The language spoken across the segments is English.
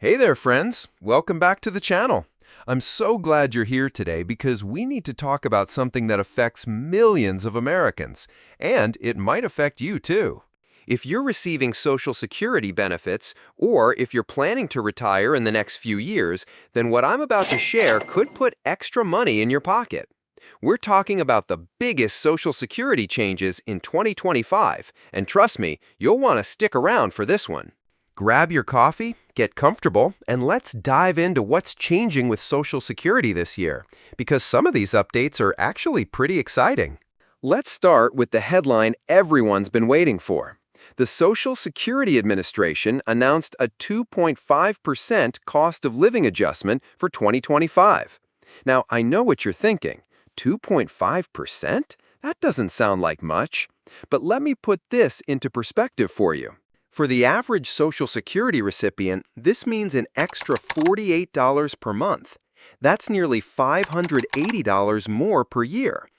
Hey there, friends. Welcome back to the channel. I'm so glad you're here today because we need to talk about something that affects millions of Americans, and it might affect you too. If you're receiving Social Security benefits, or if you're planning to retire in the next few years, then what I'm about to share could put extra money in your pocket. We're talking about the biggest Social Security changes in 2025, and trust me, you'll want to stick around for this one. Grab your coffee, get comfortable, and let's dive into what's changing with Social Security this year, because some of these updates are actually pretty exciting. Let's start with the headline everyone's been waiting for. The Social Security Administration announced a 2.5% cost of living adjustment for 2025. Now, I know what you're thinking. 2.5%? That doesn't sound like much. But let me put this into perspective for you. For the average Social Security recipient, this means an extra $48 per month. That's nearly $580 more per year.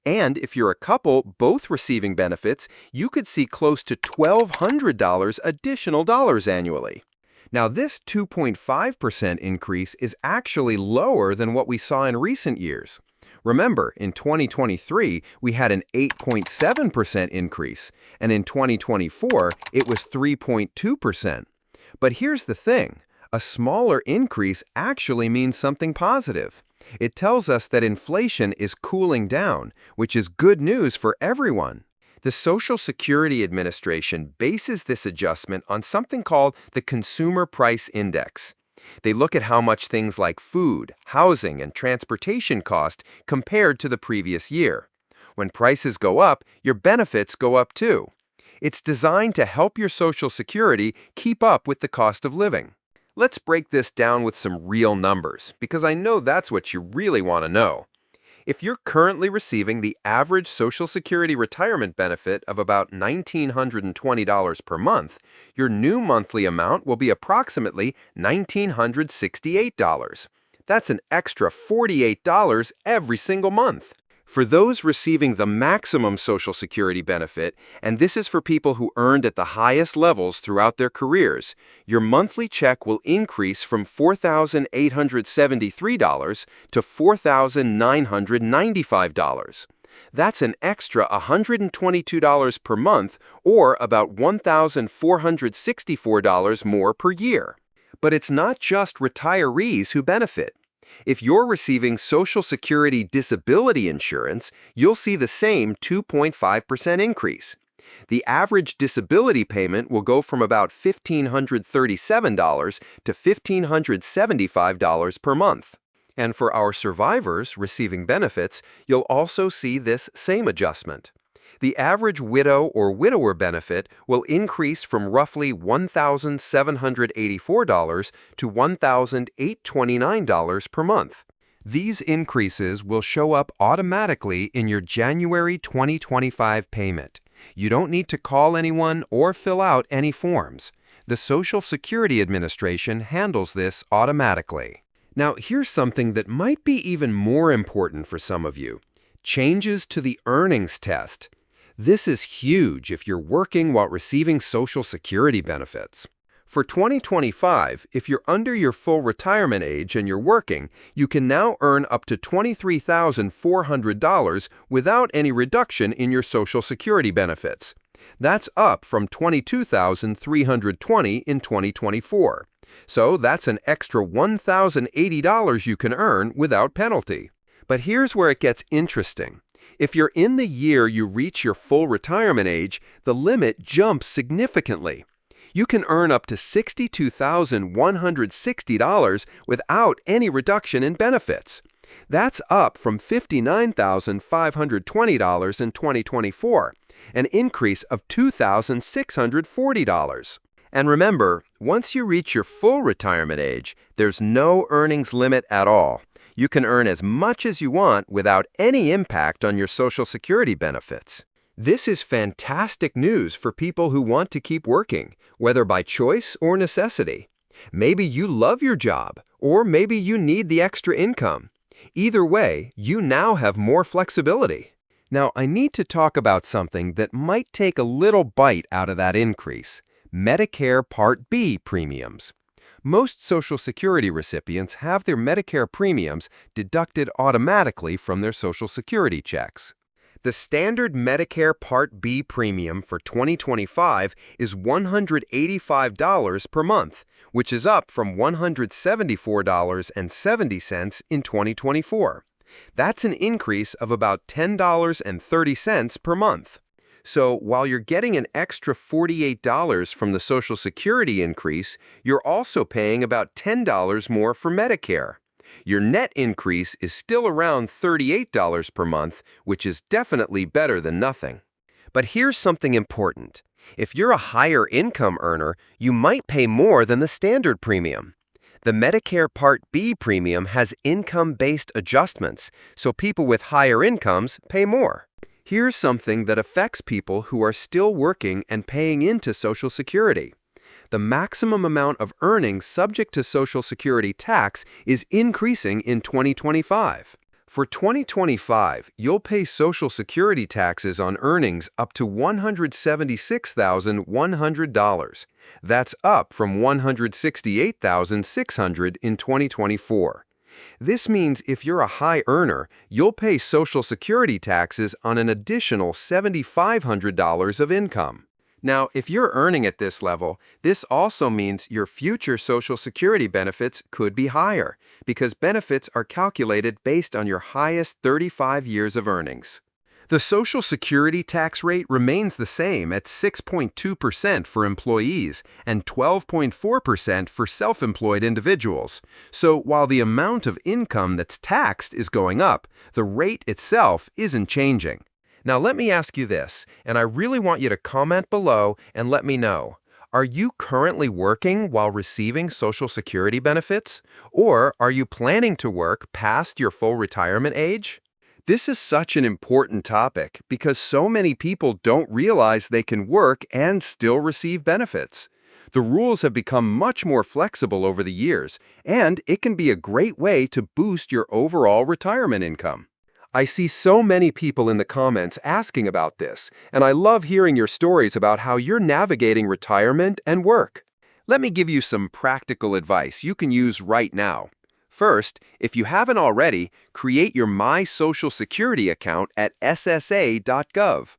And if you're a couple both receiving benefits, you could see close to $1,200 additional dollars annually. Now, this 2.5% increase is actually lower than what we saw in recent years. Remember, in 2023, we had an 8.7% increase, and in 2024, it was 3.2%. But here's the thing. A smaller increase actually means something positive. It tells us that inflation is cooling down, which is good news for everyone. The Social Security Administration bases this adjustment on something called the Consumer Price Index. They look at how much things like food, housing, and transportation cost compared to the previous year. When prices go up, your benefits go up too. It's designed to help your Social Security keep up with the cost of living. Let's break this down with some real numbers, because I know that's what you really want to know. If you're currently receiving the average Social Security retirement benefit of about $1,920 per month, your new monthly amount will be approximately $1,968. That's an extra $48 every single month. For those receiving the maximum Social Security benefit, and this is for people who earned at the highest levels throughout their careers, your monthly check will increase from $4,873 to $4,995. That's an extra $122 per month, or about $1,464 more per year. But it's not just retirees who benefit. If you're receiving Social Security disability insurance, you'll see the same 2.5% increase. The average disability payment will go from about $1,537 to $1,575 per month. And for our survivors receiving benefits, you'll also see this same adjustment. The average widow or widower benefit will increase from roughly $1,784 to $1,829 per month. These increases will show up automatically in your January 2025 payment. You don't need to call anyone or fill out any forms. The Social Security Administration handles this automatically. Now, here's something that might be even more important for some of you. Changes to the earnings test. This is huge if you're working while receiving Social Security benefits. For 2025, if you're under your full retirement age and you're working, you can now earn up to $23,400 without any reduction in your Social Security benefits. That's up from $22,320 in 2024. So that's an extra $1,080 you can earn without penalty. But here's where it gets interesting. If you're in the year you reach your full retirement age, the limit jumps significantly. You can earn up to $62,160 without any reduction in benefits. That's up from $59,520 in 2024, an increase of $2,640. And remember, once you reach your full retirement age, there's no earnings limit at all. You can earn as much as you want without any impact on your Social Security benefits. This is fantastic news for people who want to keep working, whether by choice or necessity. Maybe you love your job, or maybe you need the extra income. Either way, you now have more flexibility. Now, I need to talk about something that might take a little bite out of that increase: Medicare Part B premiums. Most Social Security recipients have their Medicare premiums deducted automatically from their Social Security checks. The standard Medicare Part B premium for 2025 is $185 per month, which is up from $174.70 in 2024. That's an increase of about $10.30 per month. So while you're getting an extra $48 from the Social Security increase, you're also paying about $10 more for Medicare. Your net increase is still around $38 per month, which is definitely better than nothing. But here's something important. If you're a higher income earner, you might pay more than the standard premium. The Medicare Part B premium has income-based adjustments, so people with higher incomes pay more. Here's something that affects people who are still working and paying into Social Security. The maximum amount of earnings subject to Social Security tax is increasing in 2025. For 2025, you'll pay Social Security taxes on earnings up to $176,100. That's up from $168,600 in 2024. This means if you're a high earner, you'll pay Social Security taxes on an additional $7,500 of income. Now, if you're earning at this level, this also means your future Social Security benefits could be higher, because benefits are calculated based on your highest 35 years of earnings. The Social Security tax rate remains the same at 6.2% for employees and 12.4% for self-employed individuals. So while the amount of income that's taxed is going up, the rate itself isn't changing. Now let me ask you this, and I really want you to comment below and let me know. Are you currently working while receiving Social Security benefits? Or are you planning to work past your full retirement age? This is such an important topic because so many people don't realize they can work and still receive benefits. The rules have become much more flexible over the years, and it can be a great way to boost your overall retirement income. I see so many people in the comments asking about this, and I love hearing your stories about how you're navigating retirement and work. Let me give you some practical advice you can use right now. First, if you haven't already, create your My Social Security account at ssa.gov.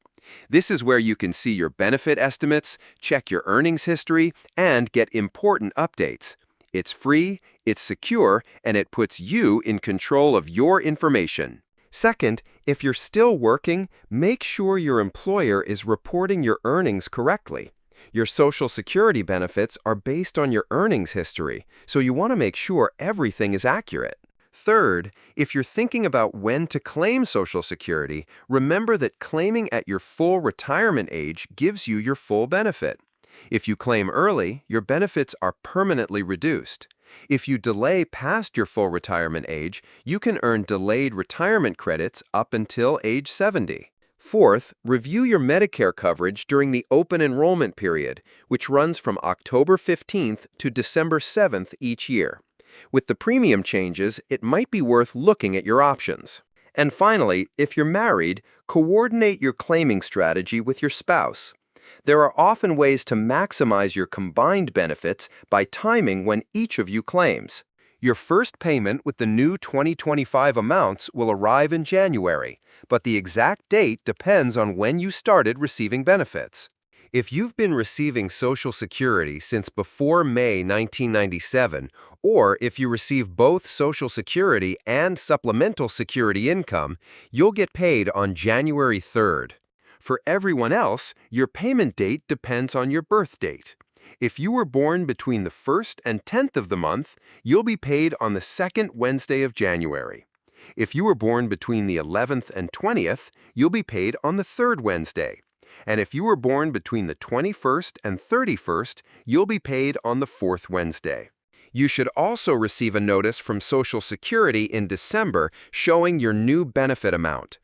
This is where you can see your benefit estimates, check your earnings history, and get important updates. It's free, it's secure, and it puts you in control of your information. Second, if you're still working, make sure your employer is reporting your earnings correctly. Your Social Security benefits are based on your earnings history, so you want to make sure everything is accurate. Third, if you're thinking about when to claim Social Security, remember that claiming at your full retirement age gives you your full benefit. If you claim early, your benefits are permanently reduced. If you delay past your full retirement age, you can earn delayed retirement credits up until age 70. Fourth, review your Medicare coverage during the open enrollment period, which runs from October 15th to December 7th each year. With the premium changes, it might be worth looking at your options. And finally, if you're married, coordinate your claiming strategy with your spouse. There are often ways to maximize your combined benefits by timing when each of you claims. Your first payment with the new 2025 amounts will arrive in January, but the exact date depends on when you started receiving benefits. If you've been receiving Social Security since before May 1997, or if you receive both Social Security and supplemental security income, you'll get paid on January 3rd. For everyone else, your payment date depends on your birth date. If you were born between the 1st and 10th of the month, you'll be paid on the 2nd Wednesday of January. If you were born between the 11th and 20th, you'll be paid on the 3rd Wednesday. And if you were born between the 21st and 31st, you'll be paid on the 4th Wednesday. You should also receive a notice from Social Security in December showing your new benefit amount.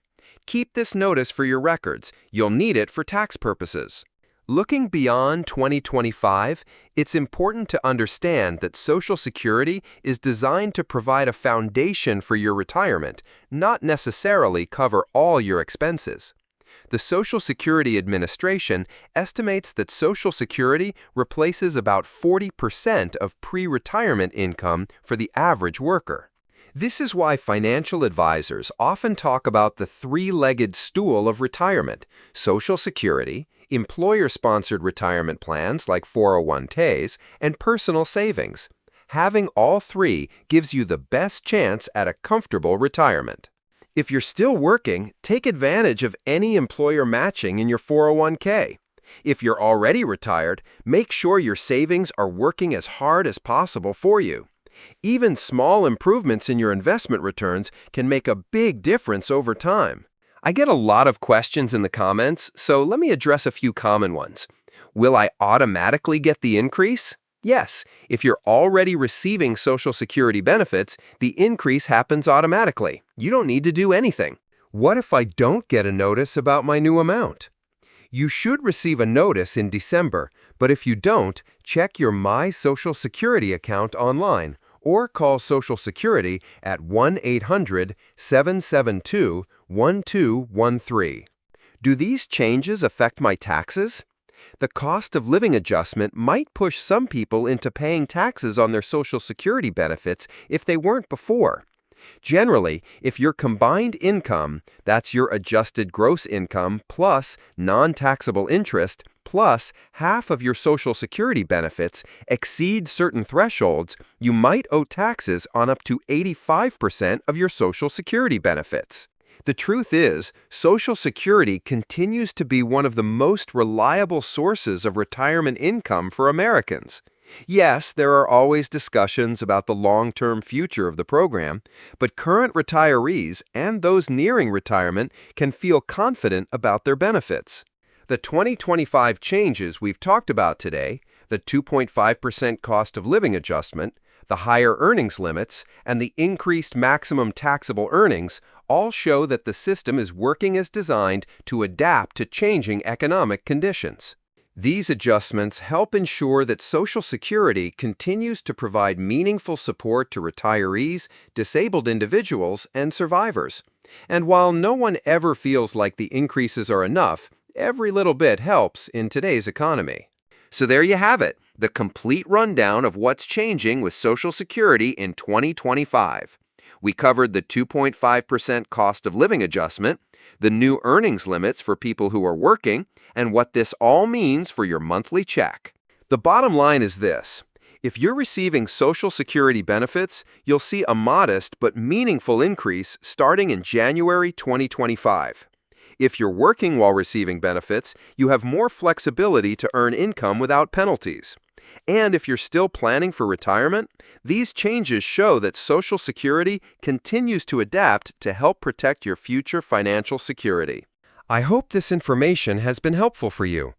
Keep this notice for your records. You'll need it for tax purposes. Looking beyond 2025, it's important to understand that Social Security is designed to provide a foundation for your retirement, not necessarily cover all your expenses. The Social Security Administration estimates that Social Security replaces about 40% of pre-retirement income for the average worker. This is why financial advisors often talk about the three-legged stool of retirement: Social Security, employer-sponsored retirement plans like 401ks, and personal savings. Having all three gives you the best chance at a comfortable retirement. If you're still working, take advantage of any employer matching in your 401k. If you're already retired, make sure your savings are working as hard as possible for you. Even small improvements in your investment returns can make a big difference over time. I get a lot of questions in the comments, so let me address a few common ones. Will I automatically get the increase? Yes, if you're already receiving Social Security benefits, the increase happens automatically. You don't need to do anything. What if I don't get a notice about my new amount? You should receive a notice in December, but if you don't, check your My Social Security account online or call Social Security at 1-800-772-1213. Do these changes affect my taxes? The cost of living adjustment might push some people into paying taxes on their Social Security benefits if they weren't before. Generally, if your combined income, that's your adjusted gross income plus non-taxable interest plus half of your Social Security benefits, exceed certain thresholds, you might owe taxes on up to 85% of your Social Security benefits. The truth is, Social Security continues to be one of the most reliable sources of retirement income for Americans. Yes, there are always discussions about the long-term future of the program, but current retirees and those nearing retirement can feel confident about their benefits. The 2025 changes we've talked about today, the 2.5% cost of living adjustment, the higher earnings limits, and the increased maximum taxable earnings all show that the system is working as designed to adapt to changing economic conditions. These adjustments help ensure that Social Security continues to provide meaningful support to retirees, disabled individuals, and survivors. And while no one ever feels like the increases are enough, every little bit helps in today's economy. So there you have it, the complete rundown of what's changing with Social Security in 2025. We covered the 2.5% cost of living adjustment, the new earnings limits for people who are working, and what this all means for your monthly check. The bottom line is this: if you're receiving Social Security benefits, you'll see a modest but meaningful increase starting in January 2025. If you're working while receiving benefits, you have more flexibility to earn income without penalties. And if you're still planning for retirement, these changes show that Social Security continues to adapt to help protect your future financial security. I hope this information has been helpful for you.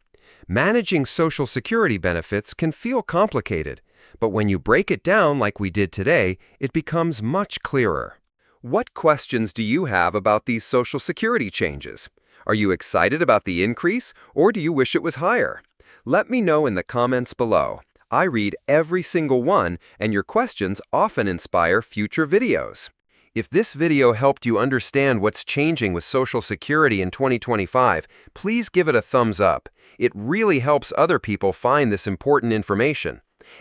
Managing Social Security benefits can feel complicated, but when you break it down like we did today, it becomes much clearer. What questions do you have about these Social Security changes? Are you excited about the increase, or do you wish it was higher? Let me know in the comments below. I read every single one, and your questions often inspire future videos. If this video helped you understand what's changing with Social Security in 2025, please give it a thumbs up. It really helps other people find this important information.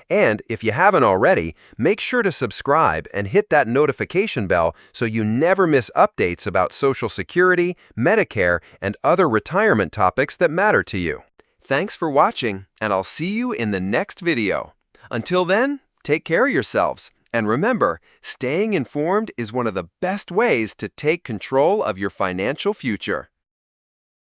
And if you haven't already, make sure to subscribe and hit that notification bell so you never miss updates about Social Security, Medicare, and other retirement topics that matter to you. Thanks for watching, and I'll see you in the next video. Until then, take care of yourselves. And remember, staying informed is one of the best ways to take control of your financial future.